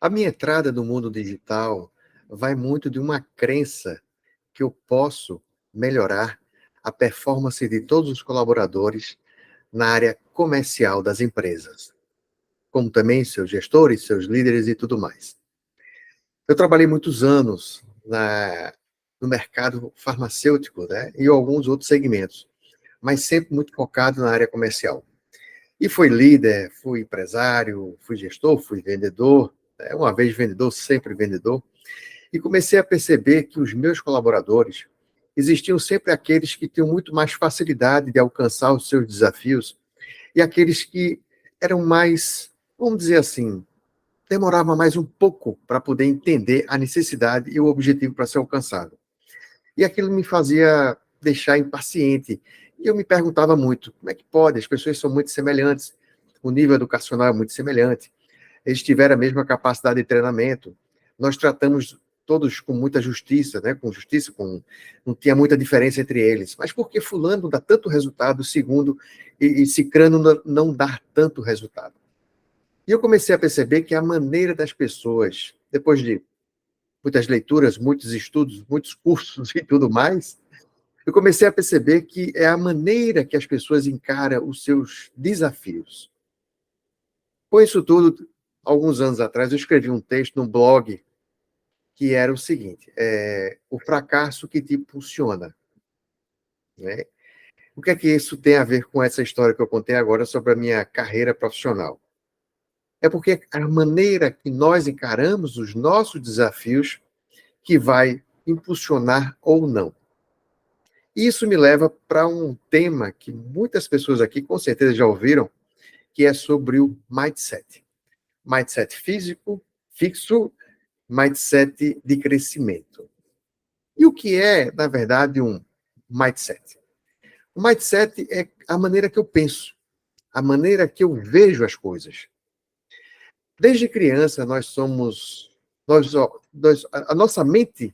A minha entrada no mundo digital vai muito de uma crença que eu posso melhorar a performance de todos os colaboradores na área comercial das empresas, como também seus gestores, seus líderes e tudo mais. Eu trabalhei muitos anos no mercado farmacêutico, né, e alguns outros segmentos, mas sempre muito focado na área comercial. E fui líder, fui empresário, fui gestor, fui vendedor, né, uma vez vendedor, sempre vendedor. E comecei a perceber que os meus colaboradores existiam sempre aqueles que tinham muito mais facilidade de alcançar os seus desafios e aqueles que eram mais, vamos dizer assim, demoravam mais um pouco para poder entender a necessidade e o objetivo para ser alcançado. E aquilo me fazia deixar impaciente. E eu me perguntava muito, como é que pode? As pessoas são muito semelhantes, o nível educacional é muito semelhante, eles tiveram a mesma capacidade de treinamento, nós tratamos todos com muita justiça, né? Com justiça, não tinha muita diferença entre eles. Mas por que fulano dá tanto resultado, segundo, e cicrano não dá tanto resultado? E eu comecei a perceber que a maneira das pessoas, depois de muitas leituras, muitos estudos, muitos cursos e tudo mais, eu comecei a perceber que é a maneira que as pessoas encaram os seus desafios. Com isso tudo, alguns anos atrás, eu escrevi um texto no blog que era o seguinte: o fracasso que te impulsiona. Né? O que é que isso tem a ver com essa história que eu contei agora sobre a minha carreira profissional? É porque a maneira que nós encaramos os nossos desafios que vai impulsionar ou não. Isso me leva para um tema que muitas pessoas aqui com certeza já ouviram, que é sobre o mindset. Mindset físico, fixo, mindset de crescimento. E o que é, na verdade, um mindset? O mindset é a maneira que eu penso, a maneira que eu vejo as coisas. Desde criança, a nossa mente,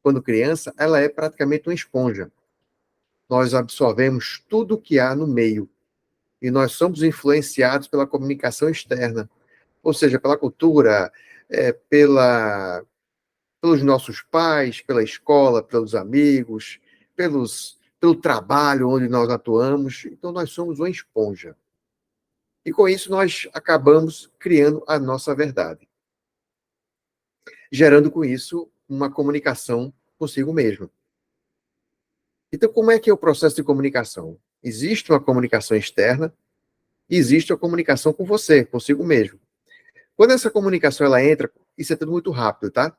quando criança, ela é praticamente uma esponja. Nós absorvemos tudo que há no meio e nós somos influenciados pela comunicação externa, ou seja, pela cultura, pelos nossos pais, pela escola, pelos amigos, pelo trabalho onde nós atuamos. Então, nós somos uma esponja. E com isso, nós acabamos criando a nossa verdade, gerando com isso uma comunicação consigo mesmo. Então, como é que é o processo de comunicação? Existe uma comunicação externa e existe a comunicação com você, consigo mesmo. Quando essa comunicação ela entra, isso é tudo muito rápido, tá?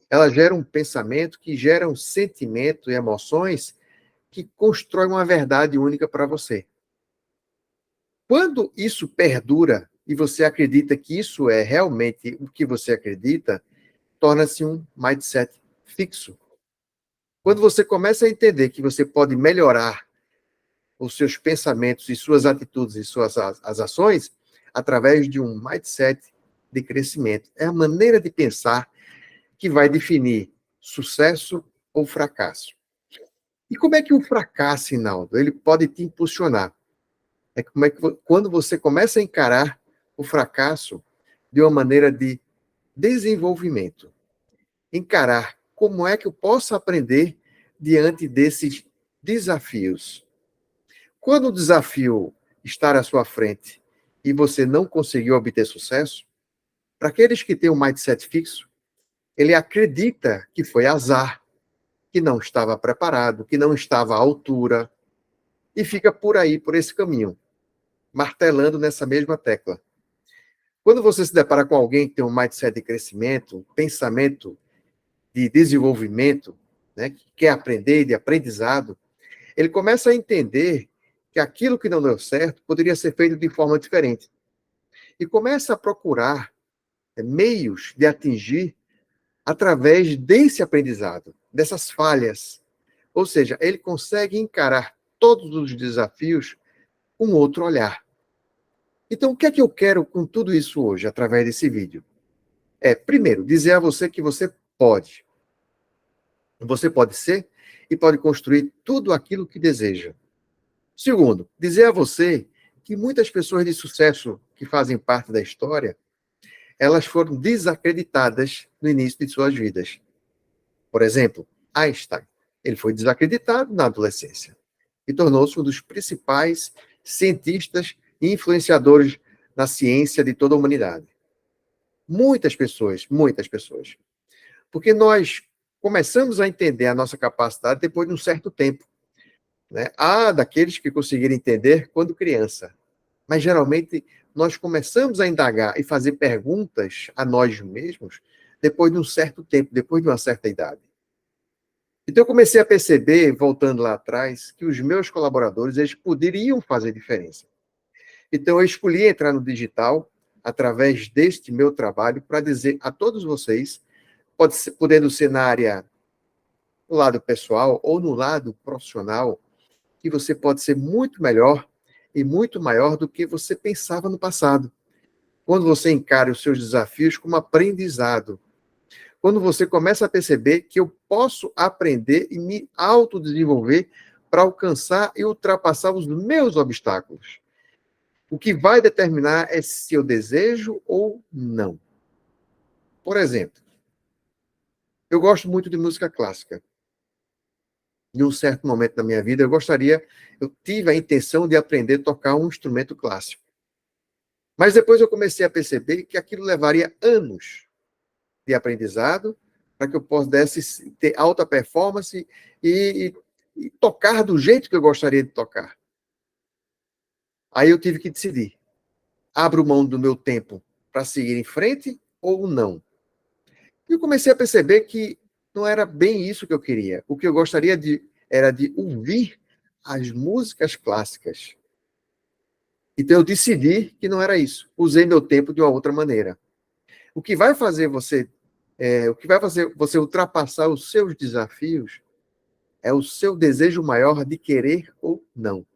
Ela gera um pensamento que gera um sentimento e emoções que constrói uma verdade única para você. Quando isso perdura e você acredita que isso é realmente o que você acredita, torna-se um mindset fixo. Quando você começa a entender que você pode melhorar os seus pensamentos e suas atitudes e as ações através de um mindset de crescimento. É a maneira de pensar que vai definir sucesso ou fracasso. E como é que o fracasso, Hinaldo, ele pode te impulsionar? Quando você começa a encarar o fracasso de uma maneira de desenvolvimento. Encarar como é que eu posso aprender diante desses desafios. Quando o desafio estar à sua frente e você não conseguiu obter sucesso, para aqueles que têm um mindset fixo, ele acredita que foi azar, que não estava preparado, que não estava à altura, e fica por aí, por esse caminho, martelando nessa mesma tecla. Quando você se depara com alguém que tem um mindset de crescimento, um pensamento de desenvolvimento, né, que quer aprender, de aprendizado, ele começa a entender que aquilo que não deu certo poderia ser feito de forma diferente. E começa a procurar meios de atingir através desse aprendizado, dessas falhas. Ou seja, ele consegue encarar todos os desafios com outro olhar. Então, o que é que eu quero com tudo isso hoje, através desse vídeo? Primeiro, dizer a você que você pode. Você pode ser e pode construir tudo aquilo que deseja. Segundo, dizer a você que muitas pessoas de sucesso que fazem parte da história, elas foram desacreditadas no início de suas vidas. Por exemplo, Einstein. Ele foi desacreditado na adolescência e tornou-se um dos principais cientistas e influenciadores na ciência de toda a humanidade. Muitas pessoas, muitas pessoas. Porque nós começamos a entender a nossa capacidade depois de um certo tempo. Né? Há daqueles que conseguiram entender quando criança, mas geralmente nós começamos a indagar e fazer perguntas a nós mesmos depois de um certo tempo, depois de uma certa idade. Então eu comecei a perceber, voltando lá atrás, que os meus colaboradores eles poderiam fazer diferença. Então eu escolhi entrar no digital através deste meu trabalho para dizer a todos vocês, podendo ser na área no lado pessoal ou no lado profissional, que você pode ser muito melhor e muito maior do que você pensava no passado. Quando você encara os seus desafios como aprendizado. Quando você começa a perceber que eu posso aprender e me autodesenvolver para alcançar e ultrapassar os meus obstáculos. O que vai determinar é se eu desejo ou não. Por exemplo, eu gosto muito de música clássica. Em um certo momento da minha vida, eu tive a intenção de aprender a tocar um instrumento clássico. Mas depois eu comecei a perceber que aquilo levaria anos de aprendizado para que eu pudesse ter alta performance e tocar do jeito que eu gostaria de tocar. Aí eu tive que decidir. Abro mão do meu tempo para seguir em frente ou não? E eu comecei a perceber que não era bem isso que eu queria. O que eu gostaria era de ouvir as músicas clássicas. Então eu decidi que não era isso. Usei meu tempo de uma outra maneira. O que vai fazer você ultrapassar os seus desafios é o seu desejo maior de querer ou não.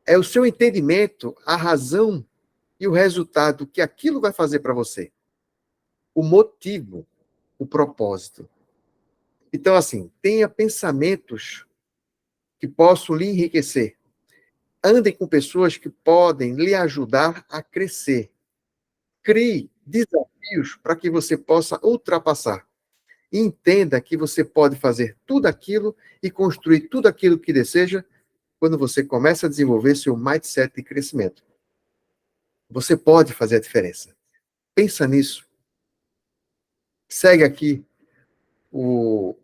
É o seu entendimento, a razão e o resultado que aquilo vai fazer para você. O motivo, o propósito. Então, assim, tenha pensamentos que possam lhe enriquecer. Andem com pessoas que podem lhe ajudar a crescer. Crie desafios para que você possa ultrapassar. E entenda que você pode fazer tudo aquilo e construir tudo aquilo que deseja quando você começa a desenvolver seu mindset de crescimento. Você pode fazer a diferença. Pensa nisso. Segue aqui os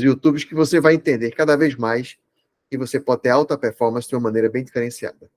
YouTubes que você vai entender cada vez mais que você pode ter alta performance de uma maneira bem diferenciada.